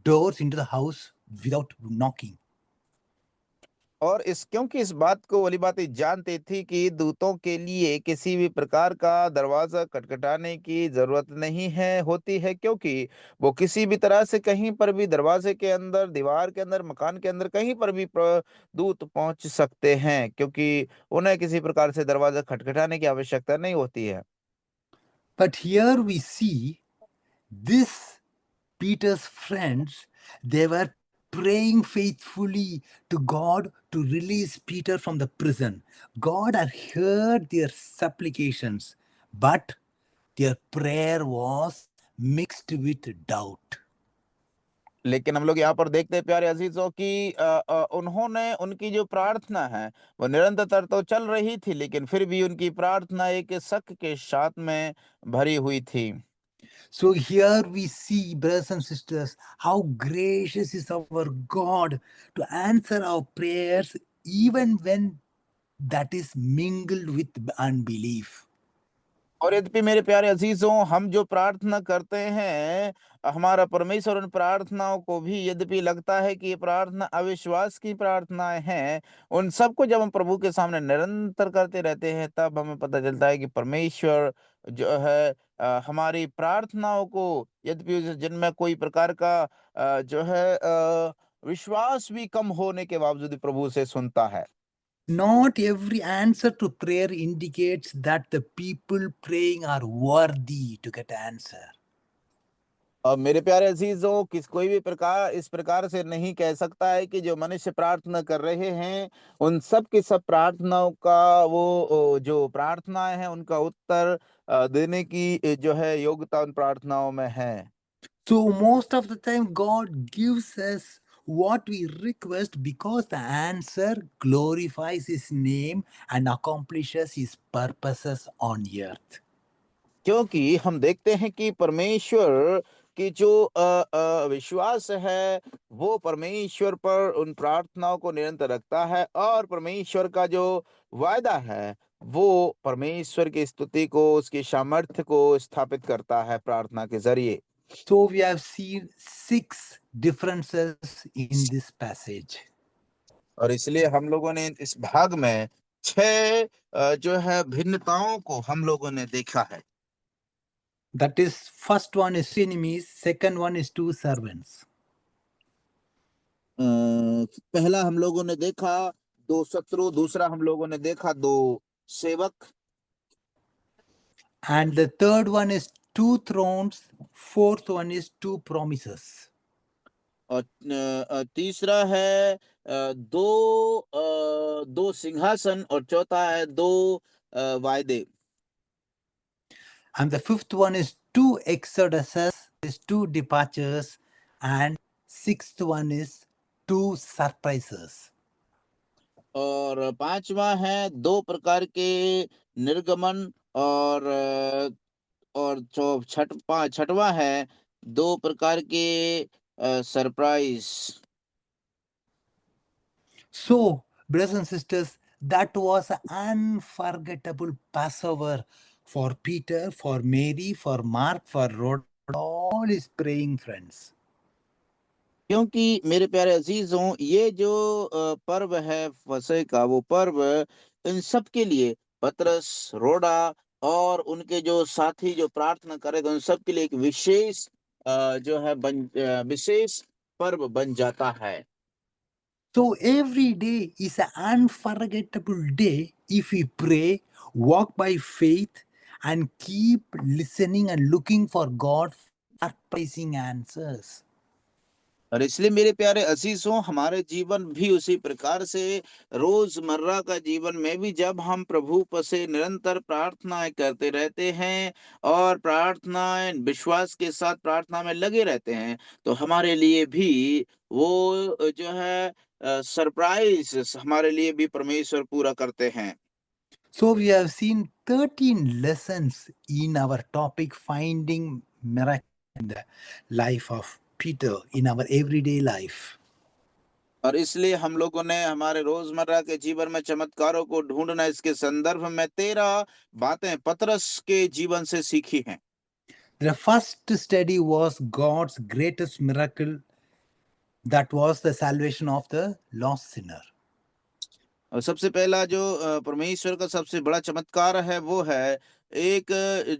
doors into the house without knocking. और क्योंकि इस बात को वाली बात जानती थी कि दूतों के लिए किसी भी प्रकार का दरवाजा खटखटाने की जरूरत नहीं है होती है, क्योंकि वो किसी भी तरह से कहीं पर भी दरवाजे के अंदर, दीवार के अंदर, मकान के अंदर कहीं पर भी दूत पहुंच सकते हैं, क्योंकि उन्हें किसी प्रकार से दरवाजा खटखटाने की आवश्यकता नहीं होती है। But here we see this Peter's friends, they were praying faithfully to God to release Peter from the prison. God had heard their supplications, but their prayer was mixed with doubt. लेकिन हम लोग यहाँ पर देखते हैं प्यारे अजीजों कि उन्होंने, उनकी जो प्रार्थना है वो निरंतर तो चल रही थी, लेकिन फिर भी उनकी प्रार्थना एक शक के साथ में भरी हुई थी। So here we see, brothers and sisters, how gracious is our God to answer our prayers even when that is mingled with unbelief. और यद्यपि मेरे प्यारे अजीजों, हम जो प्रार्थना करते हैं, हमारा परमेश्वर उन प्रार्थनाओं को भी, यद्यपि लगता है कि ये प्रार्थना अविश्वास की प्रार्थनाएं हैं, उन सबको जब हम प्रभु के सामने निरंतर करते रहते हैं, तब हमें पता चलता है कि परमेश्वर जो है हमारी प्रार्थनाओं को, यद्यपि जिनमें कोई प्रकार का जो है विश्वास भी कम होने के बावजूद भी प्रभु से सुनता है। Not every answer to prayer indicates that the people praying are worthy to get answer. अब मेरे प्यारे अजीजों, कोई भी प्रकार इस प्रकार से नहीं कह सकता है कि जो मनुष्य प्रार्थना कर रहे हैं, उन सब की सब प्रार्थनाओं का वो जो प्रार्थनाएं हैं उनका उत्तर देने की जो है योग्यता उन प्रार्थनाओं में है। So most of the time God gives us what we request because the answer glorifies his name and accomplishes his purposes on earth. क्योंकि हम देखते हैं कि परमेश्वर की जो विश्वास है, वो परमेश्वर पर उन प्रार्थनाओं को निरंतर रखता है, और परमेश्वर का जो वायदा है वो परमेश्वर की स्तुति को, उसकी सामर्थ्य को स्थापित करता है प्रार्थना के जरिए। So we have seen 6 differences in this passage. और इसलिए हम लोगों ने इस भाग में 6 जो है भिन्नताओं को हम लोगों ने देखा है। That is, first one is enemies, second one is 2 servants. पहला हम लोगों ने देखा 2 शत्रु, दूसरा हम लोगों ने देखा 2 सेवक, And the third one is 2 thrones, fourth one is 2 promises. और तीसरा है 2 सिंहासन, और चौथा है 2 वायदे। And the fifth one is 2 exoduses, is 2 departures, and sixth one is 2 surprises. और पांचवा है दो प्रकार के निर्गमन, और छठवा है दो प्रकार के surprise. So, brothers and sisters, that was an unforgettable Passover for Peter, for Mary, for Mark, for Rod, all his praying friends. क्योंकि मेरे प्यारे अजीजों, ये जो पर्व है फसह का, वो पर्व इन सब के लिए, पतरस, रोडा और उनके जो साथी जो प्रार्थना करे, तो उन सब के लिए एक विशेष जो है विशेष पर्व बन जाता है। So, every day is an unforgettable day if we pray, walk by faith, and keep listening and looking for God for surprising answers. और इसलिए मेरे प्यारे अजीजों, हमारे जीवन भी उसी प्रकार से, रोजमर्रा का जीवन में भी जब हम प्रभु पर से निरंतर प्रार्थनाएं करते रहते हैं और प्रार्थनाएं विश्वास के साथ प्रार्थना में लगे रहते हैं, तो हमारे लिए भी वो जो है सरप्राइज हमारे लिए भी परमेश्वर पूरा करते हैं। So, we have seen 13 lessons in our topic finding miracle in the life of Peter in our everyday life. और इसलिए हम लोगों ने हमारे रोजमर्रा के जीवन में चमत्कारों को ढूंढना, इसके संदर्भ में 13 बातें पतरस के जीवन से सीखी हैं। The first study was God's greatest miracle, that was the salvation of the lost sinner. और सबसे पहला जो परमेश्वर का सबसे बड़ा चमत्कार है, वो है एक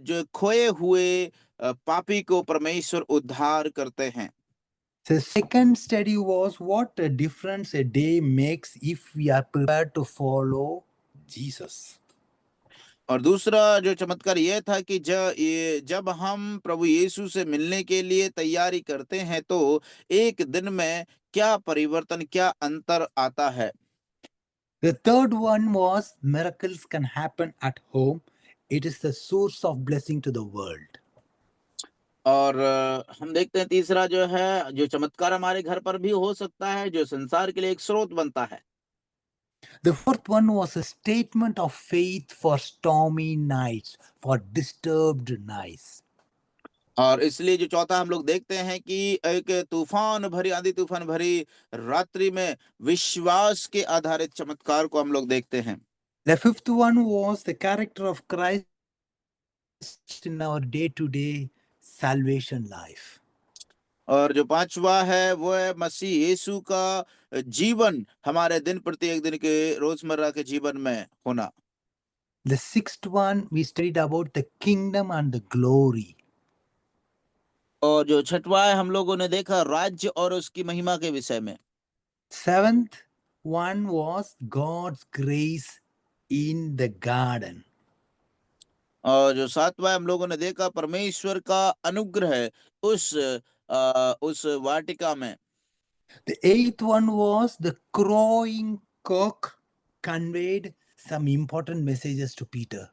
जो खोए हुए पापी को परमेश्वर उद्धार करते हैं। The second study was what a difference a day makes if we are prepared to follow Jesus. और दूसरा जो चमत्कार यह था कि जब हम प्रभु यीशु से मिलने के लिए तैयारी करते हैं, तो एक दिन में क्या परिवर्तन, क्या अंतर आता है। The third one was miracles can happen at home. It is the source of blessing to the world. और हम देखते हैं तीसरा जो है, जो चमत्कार हमारे घर पर भी हो सकता है, जो संसार के लिए एक स्रोत बनता है। The fourth one was a statement of faith for stormy nights, for disturbed nights. और इसलिए जो चौथा हम लोग देखते हैं कि एक तूफान भरी, आंधी तूफान भरी रात्रि में विश्वास के आधारित चमत्कार को हम लोग देखते हैं। The fifth one was the character of Christ in our day-to-day salvation life. और जो पांचवा है, वो है मसीह यीशु का जीवन हमारे दिन प्रत्येक दिन के रोजमर्रा के जीवन में होना। The sixth one, we studied about the kingdom and the glory. और जो छठवा है, हम लोगों ने देखा राज्य और उसकी महिमा के विषय में। Seventh one was God's grace in the garden. और जो सातवां है, हम लोगों ने देखा परमेश्वर का अनुग्रह उस वाटिका में। The eighth one was the crowing cock conveyed some important messages to Peter.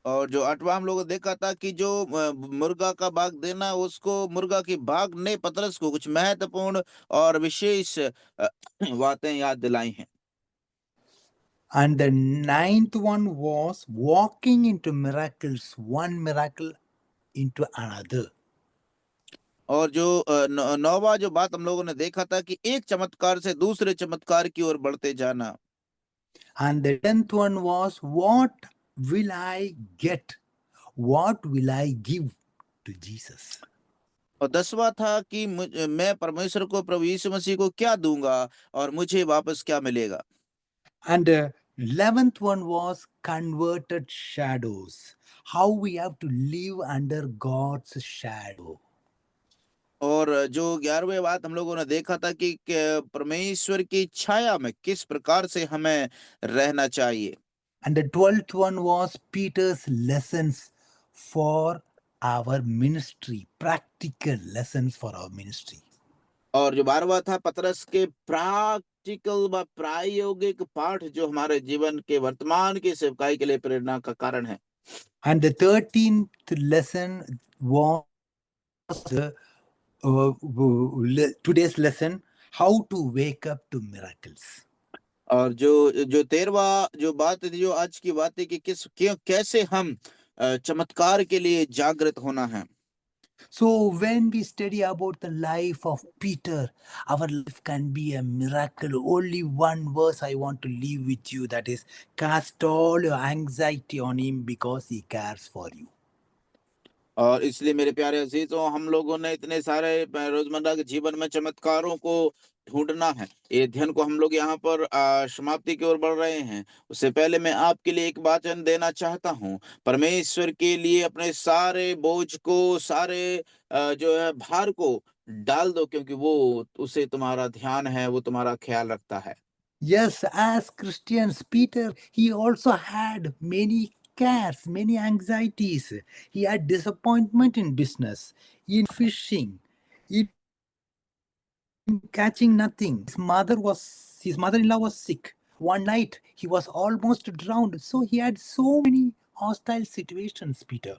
और जो आठवां हम लोगों ने देखा था कि जो मुर्गा का बाग देना, उसको मुर्गा की बाग ने पतरस को कुछ महत्वपूर्ण और विशेष बातें याद दिलाई हैं। And the ninth one was walking into miracles, one miracle into another. और जो नौवां जो बात हम लोगों ने देखा था कि एक चमत्कार से दूसरे चमत्कार की ओर बढ़ते जाना। And the 10th one was, what will I get? What will I give to Jesus? और 10वां था कि मैं परमेश्वर को, प्रभु यीशु मसीह को क्या दूंगा और मुझे वापस क्या मिलेगा। And the 11th one was converted shadows. How we have to live under God's shadow. और जो 11वें बात हम लोगों ने देखा था कि परमेश्वर की छाया में किस प्रकार से हमें रहना चाहिए। And the 12th one was Peter's lessons for our ministry, practical lessons for our ministry. और जो 12वां था पतरस के प्रैक्टिकल व प्रायोगिक पाठ, जो हमारे जीवन के वर्तमान की सेवकाई के लिए प्रेरणा का कारण है। And the 13th lesson was the today's lesson, how to wake up to miracles. और जो 13वां जो बात है, जो आज की बात है कि कैसे हम चमत्कार के लिए जागृत होना है। So, when we study about the life of Peter, our life can be a miracle. Only one verse I want to leave with you, that is, cast all your anxiety on him because he cares for you. और इसलिए मेरे प्यारे अजीजों, हम लोगों ने इतने सारे रोजमर्रा के जीवन में चमत्कारों को ढूंढना है। ये अध्ययन को हम लोग यहाँ पर समाप्ति की ओर बढ़ रहे हैं। उससे पहले मैं आपके लिए एक वचन देना चाहता हूँ। परमेश्वर के लिए अपने सारे बोझ को, सारे जो है भार को डाल दो, क्योंकि वो उसे तुम्हारा ध्यान है, वो तुम्हारा ख्याल रखता है। Yes, as Christians, Peter, he also had many cares, many anxieties. He had disappointment in business, in fishing, in catching nothing. His mother-in-law was sick. One night he was almost drowned. So he had so many hostile situations, Peter.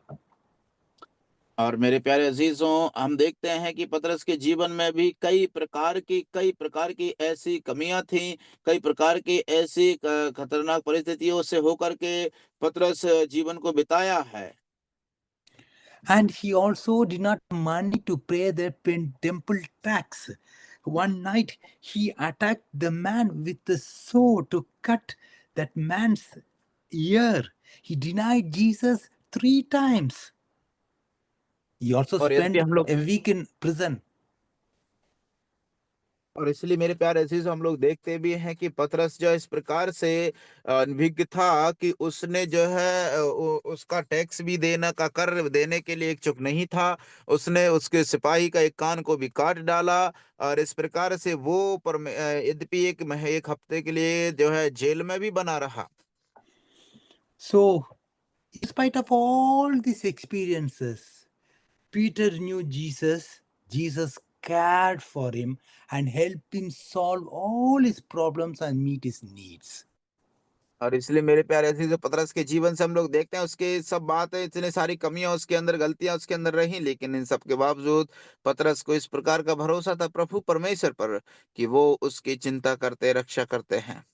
और मेरे प्यारे अजीजों, हम देखते हैं कि पतरस के जीवन में भी कई प्रकार की ऐसी कमियां थीं, कई प्रकार की ऐसी खतरनाक परिस्थितियों से होकर के पतरस जीवन को बिताया है। And he also did not have money to pay the temple tax. One night he attacked the man with the sword to cut that man's ear. He denied Jesus 3 times. He also और यद्यपि spent हम लोग a week in prison. और इसलिए मेरे प्यारे अजीज, हम लोग देखते भी हैं कि पतरस जो इस प्रकार से विज्ञ था कि उसने जो है उसका टैक्स भी देना का कर देने के लिए इच्छुक नहीं था। उसने उसके सिपाही का एक कान को भी काट डाला, और इस प्रकार से वो यद्यपि एक हफ्ते के लिए जो है जेल में भी बना रहा। So, in spite of all these experiences, Peter knew Jesus. Jesus cared for him and helped him solve all his problems and meet his needs. और इसलिए मेरे प्यारे अजीज, पतरस के जीवन से हम लोग देखते हैं उसके सब बातें, इतनी सारी कमियां उसके अंदर, गलतियां उसके अंदर रही, लेकिन इन सब के बावजूद पतरस को इस प्रकार का भरोसा था प्रभु परमेश्वर पर कि वो उसकी चिंता करते, रक्षा करते हैं।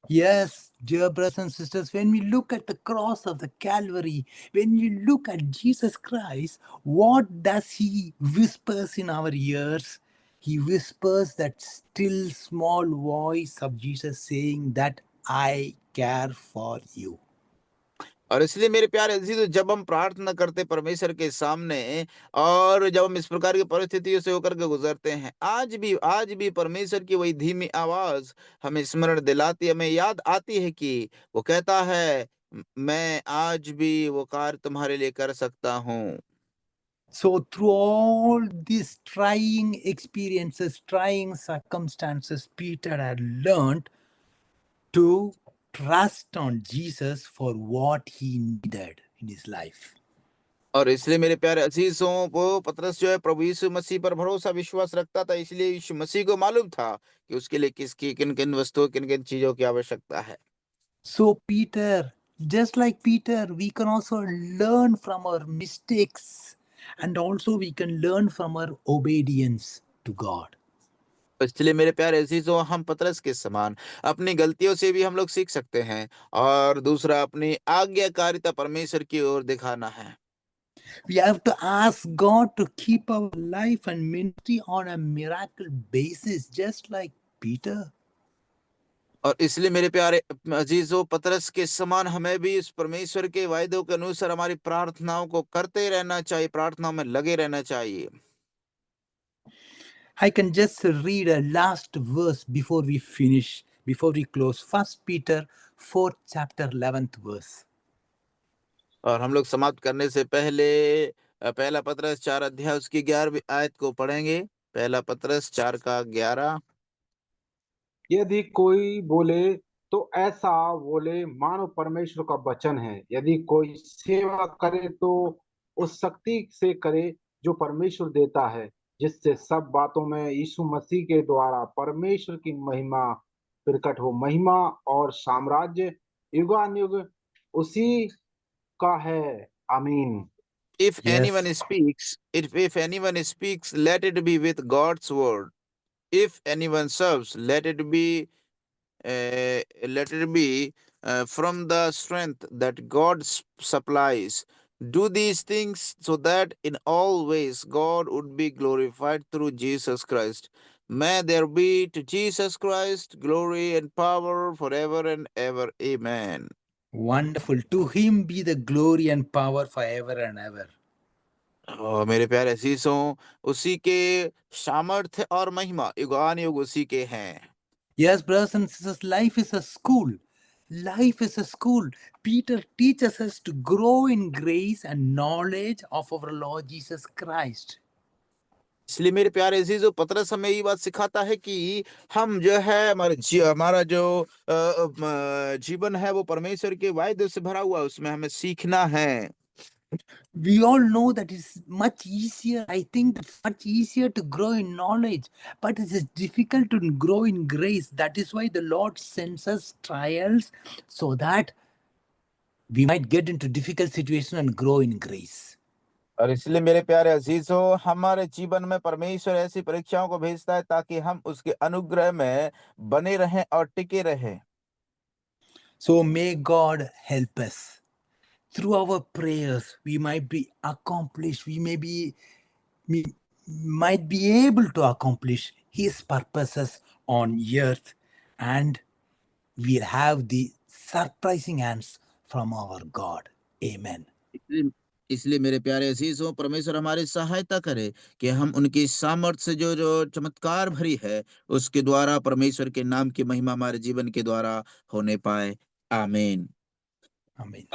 Yes, dear brothers and sisters, when we look at the cross of the Calvary, when we look at Jesus Christ, what does he whispers in our ears? He whispers that still small voice of Jesus saying that I care for you. और इसलिए मेरे प्यारे अजीज, जब हम प्रार्थना करते परमेश्वर के सामने, और जब हम इस प्रकार की परिस्थितियों से होकर के गुजरते हैं, आज भी परमेश्वर की वही धीमी आवाज हमें स्मरण दिलाती, हमें याद आती है कि वो कहता है, मैं आज भी वो कार्य तुम्हारे लिए कर सकता हूँ। So, through all these trying experiences, trying circumstances, Peter had learned to trust on Jesus for what he needed in his life. और इसलिए मेरे प्यारे अजीजों, वो पतरस जो है प्रभु यीशु मसीह पर भरोसा विश्वास रखता था, इसलिए यीशु मसीह को मालूम था कि उसके लिए किसकी किन किन वस्तुओं, किन किन चीजों की आवश्यकता है। So, Peter, just like Peter, we can also learn from our mistakes and also we can learn from our obedience to God. इसलिए मेरे प्यारे अजीजों, हम पतरस के समान अपनी गलतियों से भी हम लोग सीख सकते हैं, और दूसरा अपनी आज्ञाकारिता परमेश्वर की ओर दिखाना है। We have to ask God to keep our life and ministry on a miracle basis, just like Peter. और इसलिए मेरे प्यारे अजीजों, पतरस के समान हमें भी इस परमेश्वर के वायदों के अनुसार हमारी प्रार्थनाओं को करते रहना चाहिए, प्रार्थनाओं में लगे रहना चाहिए। I can just read a last verse before we finish, before we close. 1 Peter 4th chapter 11th verse. और हम लोग समाप्त करने से पहले पहला पतरस 4 अध्याय उसकी 11वीं आयत को पढ़ेंगे। पहला पतरस 4 का 11। यदि कोई बोले तो ऐसा बोले मानो परमेश्वर का वचन है। यदि कोई सेवा करे तो उस शक्ति से करे जो परमेश्वर देता है, जिससे सब बातों में यीशु मसीह के द्वारा परमेश्वर की महिमा प्रकट हो। महिमा और साम्राज्य युगानुयुग उसी का है। आमीन। If anyone Yes. speaks, if anyone speaks, let it be with God's word. If anyone serves, let it be let it be from the strength that God supplies. Do these things so that in all ways God would be glorified through Jesus Christ. May there be to Jesus Christ glory and power forever and ever. Amen. Wonderful. To him be the glory and power forever and ever. मेरे प्यारे अजीजों, उसी के सामर्थ्य और महिमा युगान युग उसी के हैं। Yes, brothers and sisters, life is a school. Life is a school. Peter teaches us to grow in grace and knowledge of our Lord Jesus Christ. इसलिए मेरे प्यारे अजीजों, पतरस हमें ये बात सिखाता है कि हम जो है हमारा जो जीवन है वो परमेश्वर के वायदे से भरा हुआ है, उसमें हमें सीखना है। We all know that it's much easier. I think it's much easier to grow in knowledge, but it is difficult to grow in grace. That is why the Lord sends us trials so that we might get into difficult situation and grow in grace. और इसलिए मेरे प्यारे अजीजों, हमारे जीवन में परमेश्वर ऐसी परीक्षाओं को भेजता है ताकि हम उसके अनुग्रह में बने रहें और टिके रहें। So may God help us. Through our prayers, we might be accomplished. We might be able to accomplish His purposes on earth, and we'll have the surprising answers from our God. Amen. इसलिए मेरे प्यारे अजीजों, परमेश्वर हमारी सहायता करे कि हम उनकी सामर्थ्य से जो जो चमत्कार भरी है उसके द्वारा परमेश्वर के नाम की महिमा हमारे जीवन के द्वारा होने पाए। आमीन। Amen.